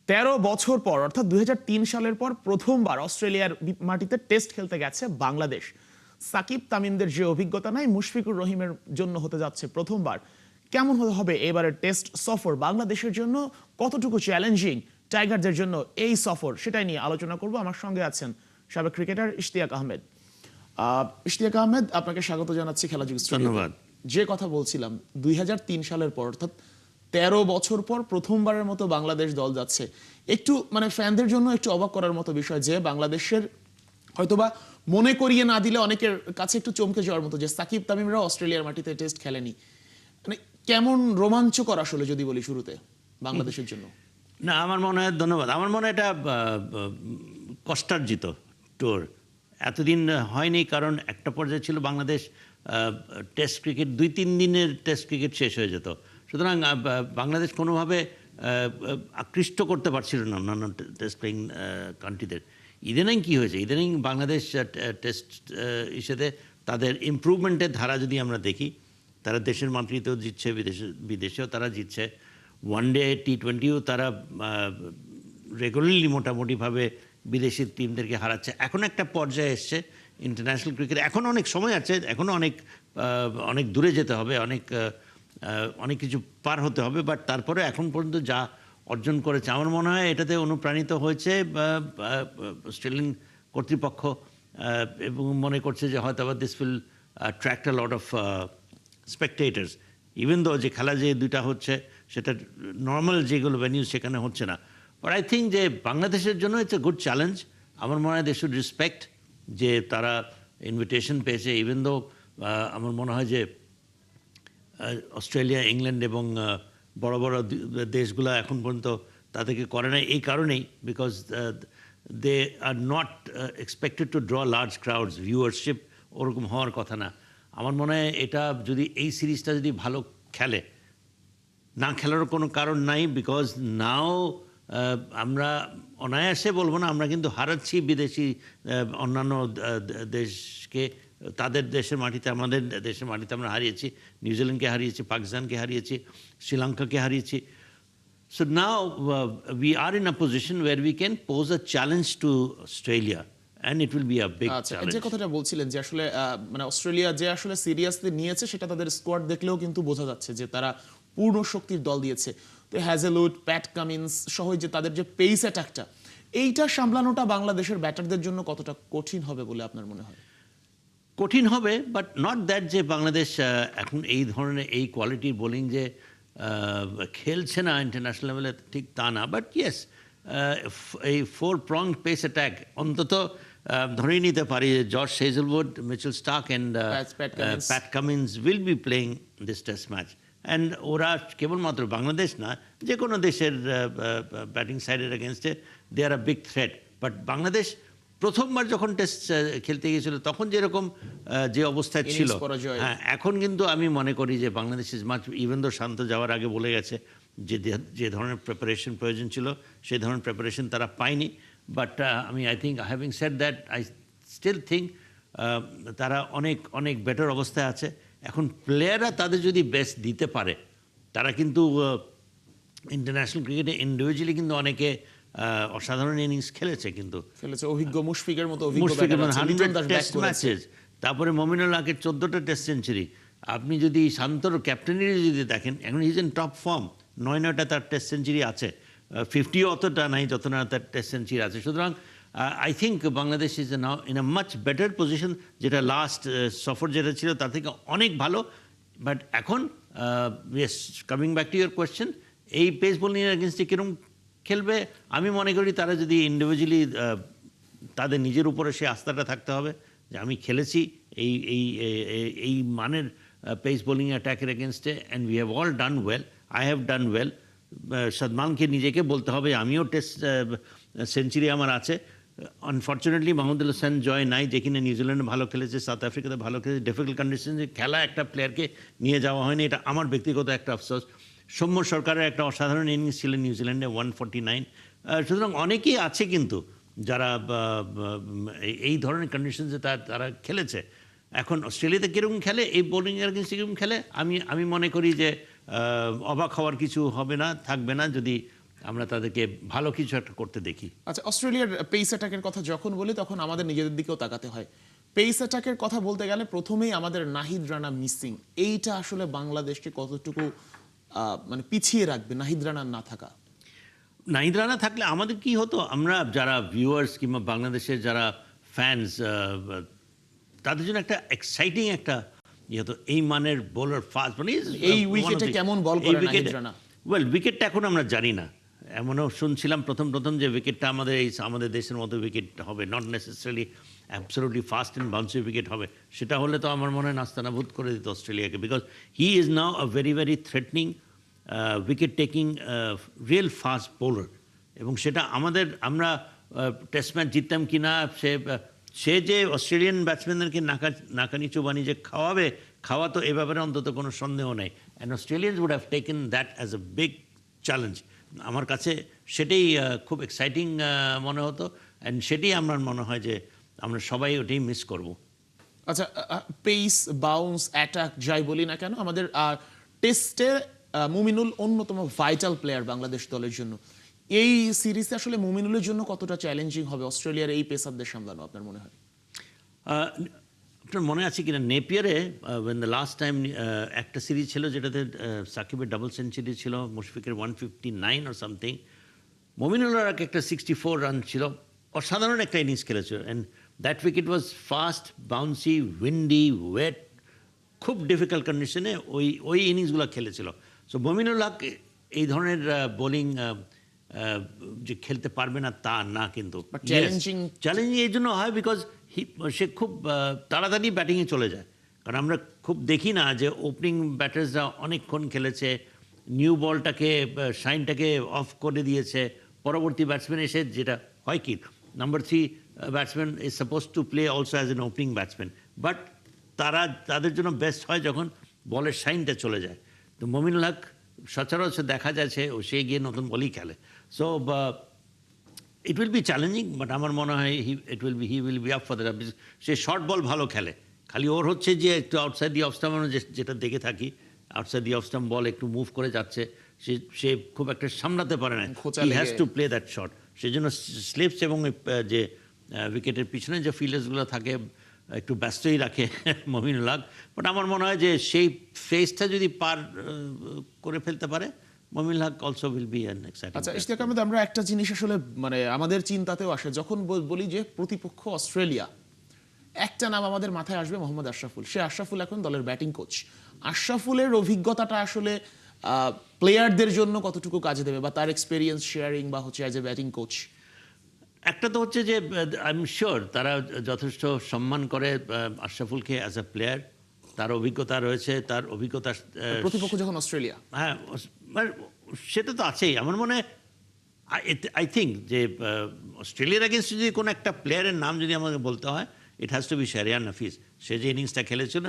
13 বছর পর অর্থাৎ 2003 সালের পর প্রথমবার অস্ট্রেলিয়ার মাটিতে টেস্ট খেলতে গেছে বাংলাদেশ। সাকিব তামিমদের যে অভিজ্ঞতা নাই, মুশফিকুর রহিমের জন্য হতে যাচ্ছে প্রথমবার। কেমন হবে এবারের টেস্ট সফর বাংলাদেশের জন্য, কতটুকু চ্যালেঞ্জিং টাইগারদের জন্য এই সফর, সেটাই নিয়ে আলোচনা করব। আমার সঙ্গে আছেন সাবেক ক্রিকেটার ইশতিয়াক আহমেদ। ইশতিয়াক আহমেদ, আপনাকে স্বাগত জানাচ্ছি খেলাযোগ স্টুডিওতে। ধন্যবাদ। যে কথা বলছিলাম, 2003 সালের পর অর্থাৎ 13 বছর পর প্রথমবারের মতো বাংলাদেশ দল যাচ্ছে। একটু মানে ফ্যানদের জন্য একটু অবাক করার মতো বিষয় যে বাংলাদেশের হয়তোবা মনে করিয়ে না দিলে অনেকের কাছে একটু চমকে যাওয়ার মতো যে সাকিব তামিমরা অস্ট্রেলিয়ার মাটিতে টেস্ট খেলেনি। মানে কেমন রোমাঞ্চকর আসলে যদি বলি শুরুতে বাংলাদেশের জন্য। না, আমার মনে হয়, ধন্যবাদ, আমার মনে হয় এটা কষ্টার্জিত ট্যুর। এতদিন হয়নি, কারণ একটা পর্যায়ে ছিল বাংলাদেশ টেস্ট ক্রিকেট 2-3 দিনের টেস্ট ক্রিকেট শেষ হয়ে যেত। সুতরাং বাংলাদেশ কোনোভাবে আকৃষ্ট করতে পারছিল না অন্যান্য টেস্ট প্লেয়িং কান্ট্রিদের। ইদানিং কী হয়েছে, ইদানিং বাংলাদেশ টেস্ট হিসেবে তাদের ইমপ্রুভমেন্টের ধারা যদি আমরা দেখি, তারা দেশের মাতৃতেও জিতছে, বিদেশেও তারা জিতছে, ওয়ানডে T20ও তারা রেগুলারলি মোটামুটিভাবে বিদেশি টিমদেরকে হারাচ্ছে। এখন একটা পর্যায়ে এসছে ইন্টারন্যাশনাল ক্রিকেট, এখন অনেক সময় আছে, এখনও অনেক দূরে যেতে হবে, অনেক কিছু পার হতে হবে, বাট তারপরে এখন পর্যন্ত যা অর্জন করেছে আমার মনে হয় এটাতে অনুপ্রাণিত হয়েছে অস্ট্রেলিয়ান কর্তৃপক্ষ, এবং মনে করছে যে হয়তো আবার this will attract a lot of স্পেকটেটার্স, even though যে খেলা যে দুইটা হচ্ছে সেটা নর্মাল যেগুলো ভেনিউজ সেখানে হচ্ছে না। বাট আই থিঙ্ক যে বাংলাদেশের জন্য ইটস এ গুড চ্যালেঞ্জ। আমার মনে হয় দে শুড রেসপেক্ট যে তারা ইনভিটেশন পেয়েছে, ইভেন দো আমার মনে হয় যে অস্ট্রেলিয়া, ইংল্যান্ড এবং বড় বড় দেশগুলো এখন পর্যন্ত তাদেরকে করে নাই এই কারণেই, because they are not expected to draw large crowds, viewership ওরকম হওয়ার কথা না। আমার মনে হয় এটা যদি এই সিরিজটা যদি ভালো খেলে, না খেলারও কোনো কারণ নাই, বিকজ নাও আমরা অনায়াসে বলবো না, আমরা কিন্তু হারাচ্ছি বিদেশি অন্যান্য দেশকে। তাদের দেশের মাটিতে, আমাদের দেশের মাটিতে আমরা হারিয়েছি, নিউজিল্যান্ডকে হারিয়েছি, পাকিস্তানকে হারিয়েছি, শ্রীলঙ্কাকে হারিয়েছি। So now we are in a position where we can pose a challenge to Australia, and it will be a big challenge. যে কথাটা বলছিলেন যে আসলে মানে অস্ট্রেলিয়া যে আসলে সিরিয়াসলি নিয়েছে, সেটা তাদের স্কোয়াড দেখলেও কিন্তু বোঝা যাচ্ছে যে তারা পূর্ণ শক্তির দল দিয়েছে। তো হ্যাজেলউড, প্যাট কামিন্স সহ যে তাদের যে পেস অ্যাটাকটা, এইটা সামলানোটা বাংলাদেশের ব্যাটারদের জন্য কতটা কঠিন হবে বলে আপনার মনে হয়? কঠিন হবে, বাট নট দ্যাট যে বাংলাদেশ এখন এই ধরনের এই কোয়ালিটির বোলিং যে খেলছে না ইন্টারন্যাশনাল লেভেলে, ঠিক তা না। বাট ইয়েস, এই 4-pronged পেস অ্যাটাক অন্তত ধরেই নিতে পারি যে George Hazlewood, Mitchell Starc and Pat Cummins will be playing this test match. And ওরা কেবলমাত্র বাংলাদেশ না, যে কোনো দেশের ব্যাটিং সাইডের এগেনস্টে they are a big threat. But Bangladesh প্রথমবার যখন টেস্ট খেলতে গিয়েছিল তখন যেরকম যে অবস্থায় ছিল, হ্যাঁ, এখন কিন্তু আমি মনে করি যে Bangladesh is much, even though শান্ত যাওয়ার আগে বলে গেছে যে ধরনের প্রিপারেশন প্রয়োজন ছিল সেই ধরনের প্রিপারেশন তারা পায়নি। But I think, having said that, I still think তারা অনেক বেটার অবস্থায় আছে। এখন প্লেয়াররা তাদের যদি বেস্ট দিতে পারে, তারা কিন্তু ইন্টারন্যাশনাল ক্রিকেটে ইন্ডিভিজুয়ালি কিন্তু অনেকে অসাধারণ ইনিংস খেলেছে, কিন্তু অভিজ্ঞ মুশফিকের মতো টেস্ট ম্যাচেস, তারপরে মমিনুল হকের 14টা টেস্ট সেঞ্চুরি। আপনি যদি শান্তর ক্যাপ্টেনের যদি দেখেন, এখন ইজ ইন টপ ফর্ম, 9টা তার টেস্ট সেঞ্চুরি আছে, 50 অতটা নাই যত না তার টেস্ট সেঞ্চুরি আছে। সুতরাং I think Bangladesh is now in a much better position, যেটা লাস্ট সফর যেটা ছিল তার থেকে অনেক ভালো। বাট এখন yes, coming back to your question, এই পেস বোলিংয়ের এগেনস্টে কীরকম খেলবে, আমি মনে করি তারা যদি ইন্ডিভিজুয়ালি তাদের নিজের উপরে সে আস্থাটা থাকতে হবে যে আমি খেলেছি এই মানের পেস বোলিং অ্যাটাকের এগেনস্টে, and we have all done well, I have done well. সদমানকে নিজেকে বলতে হবে আমিও টেস্ট সেঞ্চুরি আমার আছে। আনফর্চুনেটলি মাহমুদুল হোসেন জয় নাই, যে কিনা নিউজিল্যান্ডে ভালো খেলেছে, সাউথ আফ্রিকাতে ভালো খেলেছে, ডিফিকাল্ট কন্ডিশনে খেলা একটা প্লেয়ারকে নিয়ে যাওয়া হয়নি, এটা আমার ব্যক্তিগত একটা আফসোস। সৌম্য সরকারের একটা অসাধারণ ইনিংস ছিল নিউজিল্যান্ডে, 149। সুতরাং অনেকেই আছে কিন্তু যারা এই ধরনের কন্ডিশনসে তারা খেলেছে। এখন অস্ট্রেলিয়াতে কীরকম খেলে, এই বোলিংয়ের এগেন্সটে কীরকম খেলে, আমি মনে করি যে অবাক হওয়ার কিছু হবে না, থাকবে না, যদি আমরা তাদেরকে ভালো কিছু একটা করতে দেখি। আচ্ছা, অস্ট্রেলিয়ার পেস অ্যাটাকের কথা যখন বলি তখন আমাদের নিজেদের দিকেও তাকাতে হয়। পেস অ্যাটাকের কথা বলতে গেলে প্রথমেই আমাদের নাহিদ রানা মিসিং, এইটা আসলে বাংলাদেশকে কতটুকু মানে পিছিয়ে রাখবে নাহিদ রানার না থাকা? নাহিদ রানা থাকলে আমাদের কি হতো, আমরা যারা ভিউয়ার্স কিংবা বাংলাদেশের যারা ফ্যান্স, তাদের জন্য একটা এক্সাইটিং একটা হতো, এই মানের বোলার ফাস্ট মানে এই উইকেটে কেমন বল করে নাহিদ রানা? ওয়েল, উইকেটটা এখন আমরা জানি না। এমনও শুনছিলাম প্রথম যে উইকেটটা আমাদের দেশের মতো উইকেট হবে, not necessarily absolutely fast and bouncy wicket হবে। সেটা হলে তো আমার মনে হয় নাস্তানাবুদ করে দিত অস্ট্রেলিয়াকে, because he is now a very very threatening wicket taking real fast bowler. এবং সেটা আমরা টেস্ট ম্যাচ জিততাম কি না, সে যে অস্ট্রেলিয়ান ব্যাটসম্যানদেরকে নাকানি চুবানি যে খাওয়া তো এ ব্যাপারে অন্তত কোনো সন্দেহ নেই। And Australians would have taken that as a big challenge. আমার কাছে সেটাই খুব এক্সাইটিং মনে হতো, অ্যান্ড সেটাই আমার মনে হয় যে আমরা সবাই ওটাই মিস করব। আচ্ছা, পেস বাউন্স অ্যাটাক যাই বলি না কেন, আমাদের টেস্টে মুমিনুল অন্যতম ভাইটাল প্লেয়ার বাংলাদেশ দলের জন্য। এই সিরিজে আসলে মুমিনুলের জন্য কতটা চ্যালেঞ্জিং হবে অস্ট্রেলিয়ার এই পেসারদের সামলানো আপনার মনে হয়? আপনার মনে আছে কিনা নেপিয়ারে ওয়েন দ্য লাস্ট টাইম একটা সিরিজ ছিল যেটাতে সাকিবের ডাবল সেঞ্চুরি ছিল, মুশফিকের 159 অর সামথিং, মমিনুল্লাহর একটা 64 রান ছিল, অসাধারণ একটা ইনিংস খেলেছিল। And that wicket was fast, bouncy, windy, wet, খুব ডিফিকাল্ট কন্ডিশনে ওই ইনিংসগুলো খেলেছিল। সো মমিনুল্লাহ এই ধরনের বোলিং যে খেলতে পারবে না তা না, কিন্তু চ্যালেঞ্জিং এই জন্য হয় বিকজ সে খুব তাড়াতাড়ি ব্যাটিংয়ে চলে যায়। কারণ আমরা খুব দেখি না যে ওপেনিং ব্যাটার্সরা অনেকক্ষণ খেলেছে, নিউ বলটাকে শাইনটাকে অফ করে দিয়েছে, পরবর্তী ব্যাটসম্যান এসে যেটা হয় কি, number 3 batsman is suppose to play also as an opening batsman, but তাদের জন্য বেস্ট হয় যখন বলের শাইনটা চলে যায়। তো মমিনুল হক সচরাচর দেখা যাচ্ছে সে গিয়ে নতুন বলই খেলে। So it will be challenging, but আমার মনে হয় he will be up for that. Say short ball ভালো খেলে, খালি ওর হচ্ছে যে একটু আউটসাইড দি অফ স্টাম্প, যেটা দেখে থাকি আউটসাইড দি অফ স্টাম্প বল একটু মুভ করে যাচ্ছে, সে খুব একটা সামলাতে পারে না। He has to play that shot. সেই জন্য স্লিপস এবং যে উইকেটের পিছনে যে ফিল্ডার্সগুলো থাকে একটু ব্যস্তই রাখে মমিনুল হক। বাট আমার মনে হয় যে সেই ফেসটা যদি পার করে ফেলতে পারে, Mominul Haque also will be an exciting. আচ্ছা, ইশতিয়াক আহমেদ, আমরা একটা জিনিস আসলে মানে আমাদের চিন্তাতেও আসে যখন বলি যে প্রতিপক্ষ অস্ট্রেলিয়া, একটা নাম আমাদের মাথায় আসবে, মোহাম্মদ আশরাফুল। সে আশরাফুল এখন দলের ব্যাটিং কোচ। আশরাফুলের অভিজ্ঞতাটা আসলে প্লেয়ারদের জন্য কতটুকু কাজে দেবে, বা তার এক্সপেরিয়েন্স শেয়ারিং বা হচ্ছে অ্যাজ এ ব্যাটিং কোচ? একটা তো হচ্ছে যে আই এম শিওর তারা যথেষ্ট সম্মান করে আশরাফুলকে অ্যাজ এ প্লেয়ার, তার অভিজ্ঞতা রয়েছে, তার অভিজ্ঞতা প্রতিপক্ষ যখন অস্ট্রেলিয়া, হ্যাঁ সেটা তো আছেই। আমার মনে হয় আই থিঙ্ক যে অস্ট্রেলিয়ার এগেনস্ট যদি কোনো একটা প্লেয়ারের নাম যদি আমাকে বলতে হয়, it has to be Shahriar Nafees. সে যে ইনিংসটা খেলেছিল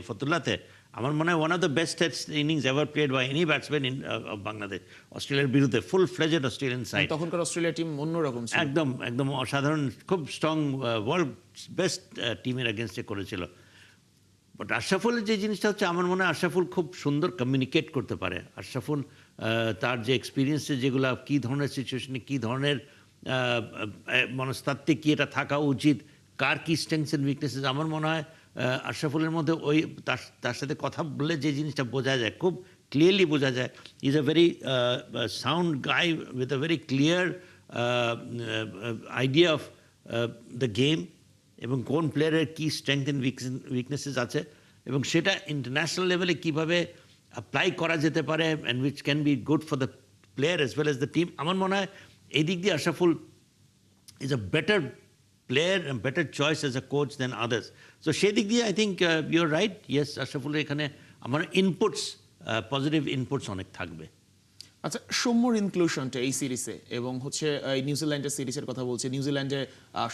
ফতুল্লাতে, আমার মনে হয় one of the best innings ever played by any batsman in Bangladesh অস্ট্রেলিয়ার বিরুদ্ধে, ফুল ফ্লেজেড অস্ট্রেলিয়ান সাইড। তখনকার অস্ট্রেলিয়া টিম অন্যরকম ছিল, একদম অসাধারণ, খুব স্ট্রং, ওয়ার্ল্ড বেস্ট টিমের এগেনস্টে করেছিল। বাট আশরাফুলের যে জিনিসটা হচ্ছে, আমার মনে হয় আশরাফুল খুব সুন্দর কমিউনিকেট করতে পারে। আশরাফুল তার যে এক্সপিরিয়েন্সে যেগুলো, কী ধরনের সিচুয়েশনে কী ধরনের মনস্তাত্ত্বিক কী এটা থাকা উচিত, কার কী স্ট্রেংথস অ্যান্ড উইকনেসেস, আমার মনে হয় আশরাফুলের মধ্যে তার সাথে কথা বললে যে জিনিসটা বোঝা যায়, খুব ক্লিয়ারলি বোঝা যায়। Is a very sound guy with a very clear idea of the game, এবং কোন প্লেয়ারের কী স্ট্রেংথ অ্যান্ড উইকনেসেস আছে, এবং সেটা ইন্টারন্যাশনাল লেভেলে কীভাবে অ্যাপ্লাই করা যেতে পারে, and which can be good for the player as well as the team. আমার মনে হয় এই দিক দিয়ে Ashraful is a better player and better choice as a coach than others. So সেই দিক দিয়ে I think you're right. Yes, আশরাফুলের এখানে আমার ইনপুটস, পজিটিভ ইনপুটস অনেক থাকবে। আচ্ছা, সৌম্যর ইনক্লুশনটা এই সিরিজে, এবং হচ্ছে এই নিউজিল্যান্ডের সিরিজের কথা বলছে, নিউজিল্যান্ডে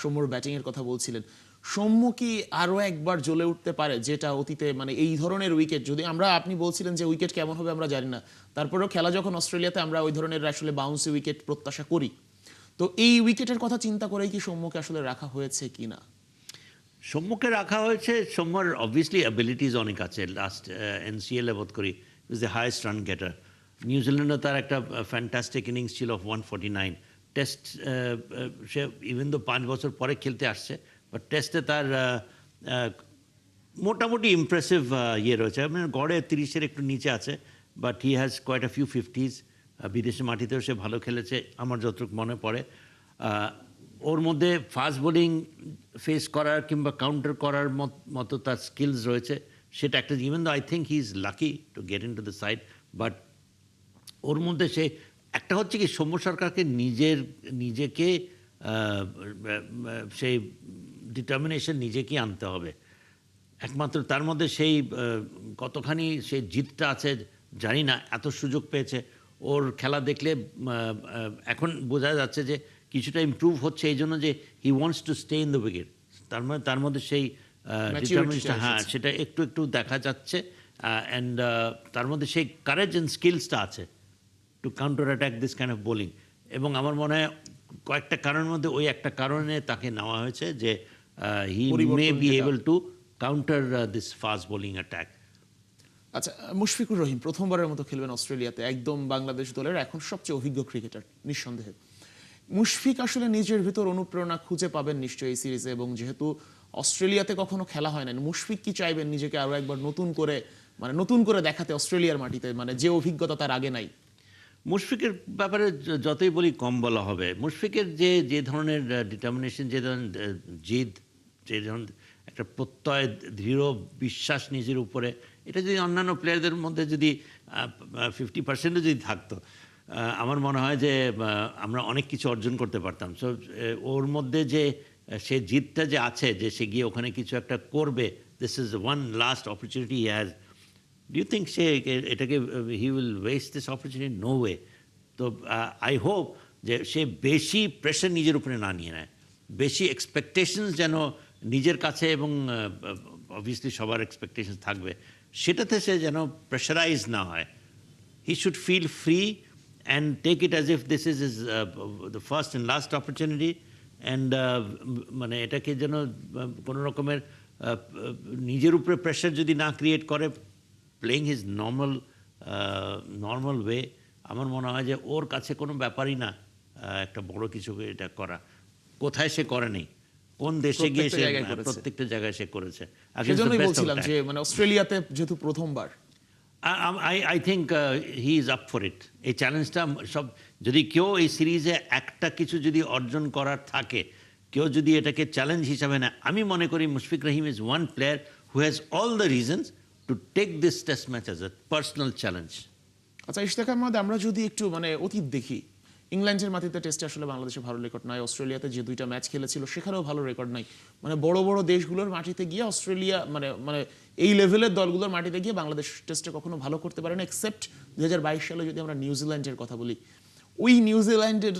সৌম্যর ব্যাটিংয়ের কথা বলছিলেন, সৌম্য কি আরও একবার জ্বলে উঠতে পারে, যেটা অতীতে মানে এই ধরনের উইকেট, যদি আপনি বলছিলেন যে উইকেট কেমন হবে আমরা জানি না, তারপরেও খেলা যখন অস্ট্রেলিয়াতে, আমরা ওই ধরনের আসলে বাউন্সি উইকেট প্রত্যাশা করি। তো এই উইকেটের কথা চিন্তা করেই কি সৌম্যকে আসলে রাখা হয়েছে কিনা? সৌম্যকে রাখা হয়েছে, সৌম্যর অবভিয়াসলি অ্যাবিলিটিস অনেক আছে। লাস্ট NCL বোধ করি is the highest run getter. নিউজিল্যান্ডও তার একটা ফ্যান্টাস্টিক ইনিংস ছিল অফ 149 টেস্ট। সে ইভেন তো 5 বছর পরে খেলতে আসছে, বাট টেস্টে তার মোটামুটি ইমপ্রেসিভ ইয়ে রয়েছে। মানে গড়ে 30-এর একটু নিচে আছে, but he has quite a few 50s। বিদেশি মাটিতেও সে ভালো খেলেছে আমার যতটুকু মনে পড়ে। ওর মধ্যে ফাস্ট বোলিং ফেস করার কিংবা কাউন্টার করার মতো তার স্কিলস রয়েছে, সেটা একটা। Even though I think he is lucky to get into the side, but ওর মধ্যে সে একটা হচ্ছে কি, সৌম্য সরকারকে নিজেকে সেই ডিটারমিনেশন নিজেকেই আনতে হবে। একমাত্র তার মধ্যে সেই কতখানি সেই জিতটা আছে জানি না। এত সুযোগ পেয়েছে, ওর খেলা দেখলে এখন বোঝা যাচ্ছে যে কিছুটা ইমপ্রুভ হচ্ছে, এই জন্য যে he wants to stay in the wicket. তার মধ্যে সেই ডিটারমিনেশন, হ্যাঁ, সেটা একটু একটু দেখা যাচ্ছে। অ্যান্ড তার মধ্যে সেই কারেজ অ্যান্ড স্কিলসটা আছে two counter attack this kind of bowling. এবং আমার মনে হয় কয়েকটা কারণের মধ্যে ওই একটা কারণে তাকে নেওয়া হয়েছে, যে he may be able to counter this fast bowling attack. আচ্ছা, মুশফিকুর রহিম প্রথমবারের মতো খেলবেন অস্ট্রেলিয়াতে, একদম বাংলাদেশ দলের এখন সবচেয়ে অভিজ্ঞ ক্রিকেটার নিঃসন্দেহে। মুশফিক আসলে নিজের ভিতর অনুপ্রেরণা খুঁজে পাবেন নিশ্চয়ই এই সিরিজে, এবং যেহেতু অস্ট্রেলিয়াতে কখনো খেলা হয় না, মুশফিক কি চাইবেন নিজেকে আরো একবার নতুন করে দেখাতে অস্ট্রেলিয়ার মাটিতে, মানে যে অভিজ্ঞতা তার আগে নাই? মুশফিকের ব্যাপারে যতই বলি কম বলা হবে। মুশফিকের যে ধরনের ডিটারমিনেশন, যে ধরনের জিদ, যে ধরনের একটা প্রত্যয়, দৃঢ় বিশ্বাস নিজের উপরে, এটা যদি অন্যান্য প্লেয়ারদের মধ্যে যদি 50%ও যদি থাকতো, আমার মনে হয় যে আমরা অনেক কিছু অর্জন করতে পারতাম। সো ওর মধ্যে যে সে জিদটা যে আছে, যে সে গিয়ে ওখানে কিছু একটা করবে, this is one last opportunity he has. Do you think সে এটাকে he will waste this opportunity? No way. তো আই হোপ যে সে বেশি প্রেশার নিজের উপরে না নিয়ে নেয়, বেশি এক্সপেকটেশনস যেন নিজের কাছে, এবং অবভিয়াসলি সবার এক্সপেকটেশন থাকবে, সেটাতে সে যেন প্রেশারাইজ না হয়। He should feel free and take it as if this is is the first and last opportunity. And মানে এটাকে যেন কোনো রকমের নিজের উপরে প্রেশার যদি না ক্রিয়েট করে, প্লেইং হিজ নর্মাল ওয়ে, আমার মনে হয় যে ওর কাছে কোনো ব্যাপারই না একটা বড় কিছু এটা করা। কোথায় সে করে নেই, কোন দেশে গিয়ে সে প্রত্যেকটা জায়গায় সে করেছে। সেজন্যই বলছিলাম যে মানে অস্ট্রেলিয়াতে যেহেতু প্রথমবার, I think he is up for it. এই চ্যালেঞ্জটা সব, যদি কেউ এই সিরিজে একটা কিছু যদি অর্জন করার থাকে, কেউ যদি এটাকে চ্যালেঞ্জ হিসাবে নেয়, আমি মনে করি Mushfiq Rahim is one player who has all the reasons to take this test match as a personal challenge. আচ্ছা, ইশতাক আহমেদ, আমরা যদি একটু মানে অতীত দেখি, ইংল্যান্ডের মাটিতে টেস্টে আসলে বাংলাদেশে ভালো রেকর্ড নাই, অস্ট্রেলিয়াতে যে 2টা ম্যাচ খেলেছিল সেখানেও ভালো রেকর্ড নাই। মানে বড় বড় দেশগুলোর মাটিতে গিয়ে অস্ট্রেলিয়া মানে মানে এই লেভেলের দলগুলোর মাটিতে গিয়ে বাংলাদেশ টেস্টে কখনো ভালো করতে পারে না, এক্সেপ্ট 2022 সালে যদি আমরা নিউজিল্যান্ডের কথা বলি। ওই নিউজিল্যান্ডের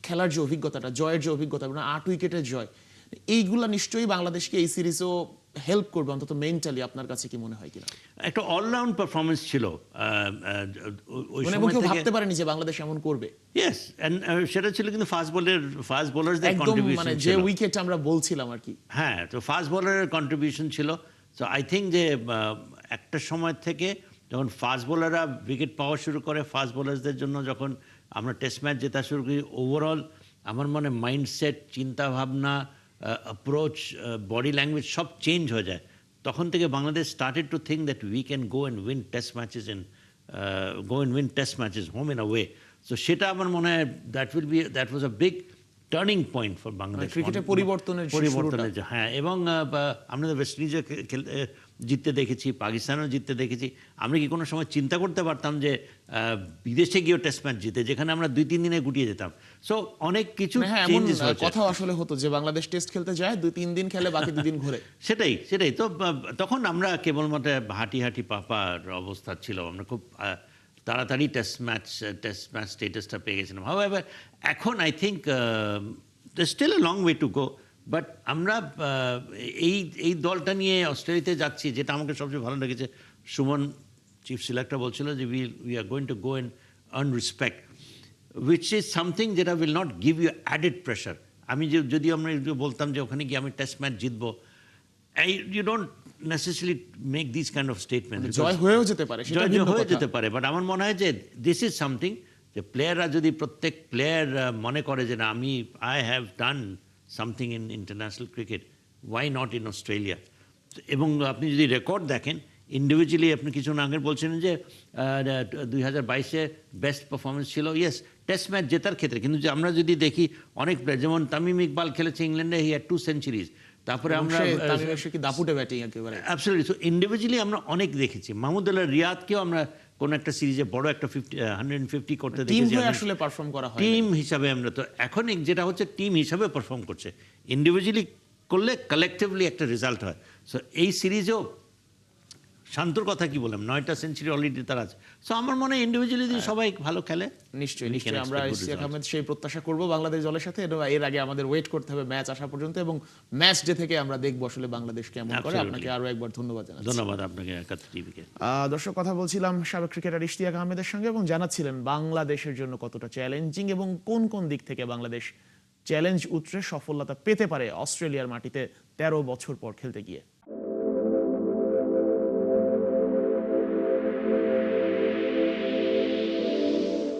খেলার যে অভিজ্ঞতাটা, জয়ের যে অভিজ্ঞতা, মানে 8 উইকেটের জয়, এইগুলা নিশ্চয়ই বাংলাদেশকে এই সিরিজও হেল্প করবে, অন্তত মেন্টালি। আপনার কাছে কি মনে হয় কিনা? একটা অলরাউন্ড পারফরমেন্স ছিল ওই মানে সময় কেউ থেকে। ভাবতে পারেনি যে বাংলাদেশ এমন করবে। ইয়েস, এন্ড সেটা ছিল কিন্তু ফাস্ট বোলারদের একদম কন্ট্রিবিউশন মানে ছিল। যে উইকেট আমরা বলছিলাম আর কি। হ্যাঁ, তো ফাস্ট বোলারের কন্ট্রিবিউশন ছিল। সো আই থিঙ্ক যে একটা সময় থেকে যখন ফাস্ট বোলাররা উইকেট পাওয়া শুরু করে, ফাস্ট বোলারদের জন্য যখন আমরা টেস্ট ম্যাচ জেতা শুরু করি, ওভারঅল আমার মনে মাইন্ডসেট, চিন্তাভাবনা, অ্যাপ্রোচ, বডি ল্যাঙ্গুয়েজ সব চেঞ্জ হয়ে যায়। তখন থেকে Bangladesh started to think that we can go and win test matches home in a way. So সেটা আমার মনে হয় that was a big turning point for Bangladesh. ক্রিকেটের পরিবর্তনের হ্যাঁ, এবং আমরা ওয়েস্ট ইন্ডিজে জিততে দেখেছি, পাকিস্তানও জিততে দেখেছি। আমরা কি কোনো সময় চিন্তা করতে পারতাম যে বিদেশে গিয়েও টেস্ট ম্যাচ জিতে, যেখানে আমরা 2-3 দিনে গুটিয়ে যেতাম। সো অনেক কিছু চেঞ্জেস হয়েছে। কথা আসলে হতো যে বাংলাদেশ টেস্ট খেলতে যায়, 2-3 দিন খেলে বাকি 2 দিন ঘুরে। সেটাই তো তখন আমরা কেবলমাত্র হাঁটি পাপার অবস্থা ছিল। আমরা খুব তাড়াতাড়ি টেস্ট ম্যাচ স্টেটাসটা পেয়ে গেছিলাম। হাউএভার এখন I think there's still a long way to go, but আমরা এই দলটা নিয়ে অস্ট্রেলিয়াতে যাচ্ছি, যেটা আমাকে সবচেয়ে ভালো লেগেছে, সুমন চিফ সিলেক্টর বলছিল যে we are going to go and earn respect, which is something যেটা will not give you added pressure. আমি যদি আমরা বলতাম যে ওখানে গিয়ে আমি টেস্ট ম্যাচ জিতবো, you don't necessary make this kind of statement. জয় হয়েও যেতে পারে, সেটা জয় ভিন্ন হয়ে কথা। যেতে পারে, বাট আমার মনে হয় যে দিস ইজ সামথিং, যে প্লেয়াররা যদি প্রত্যেক প্লেয়ার মনে করে যে না আমি I have done something in international cricket, why not in Australia. এবং আপনি যদি রেকর্ড দেখেন ইন্ডিভিজুয়ালি, আপনি কিছু আগে বলছিলেন যে 2022-এ বেস্ট পারফরমেন্স ছিল, ইয়েস টেস্ট ম্যাচ জেতার ক্ষেত্রে, কিন্তু যে আমরা যদি দেখি অনেক প্লেয়ার যেমন তামিম ইকবাল খেলেছে ইংল্যান্ডে, হি হ্যাড 2 সেঞ্চুরিজ। তারপরে আমরা তামিমের কি দাপুটে ব্যাটিং একেবারে। অ্যাবসলিউটলি, সো ইন্ডিভিজুয়ালি আমরা অনেক দেখেছি। মাহমুদুল্লাহ রিয়াদকেও আমরা কোন একটা সিরিজে বড় একটা 150 করতে টিম দেখেছি। হয়ে আসলে পারফর্ম করা হয়। টিম হিসাবে আমরা তো এখন যেটা হচ্ছে টিম হিসাবে পারফর্ম করছে, ইন্ডিভিজুয়ালি করলে কালেকটিভলি একটা রেজাল্ট হয়। সো এই সিরিজেও শান্তর কথা কি বললাম, 9টা সেঞ্চুরি অলরেডি তার আছে। সো আমার মনে হয় ইন্ডিভিজুয়ালি যদি সবাই ভালো খেলে, নিশ্চয়ই we can নিশ্চয়ই আমরা expect good Ishtiaq results. Ahmed সেই প্রত্যাশা করব বাংলাদেশ দলের সাথে। এর আগে আমাদের ওয়েট করতে হবে ম্যাচ আসা পর্যন্ত, এবং ম্যাচ ডে থেকে আমরা দেখব আসলে বাংলাদেশ কেমন করে। Absolutely. আপনাকে আরো একবার ধন্যবাদ জানাচ্ছি। ধন্যবাদ আপনাকে একাত্তর টিভিকে। দর্শক, কথা বলছিলাম সাবেক ক্রিকেটার ইশতিয়াক আহমেদের সঙ্গে, এবং জানাচ্ছিলেন বাংলাদেশের জন্য কতটা চ্যালেঞ্জিং এবং কোন কোন দিক থেকে বাংলাদেশ চ্যালেঞ্জ উতরে সফলতা পেতে পারে অস্ট্রেলিয়ার মাটিতে 13 বছর পর খেলতে গিয়ে।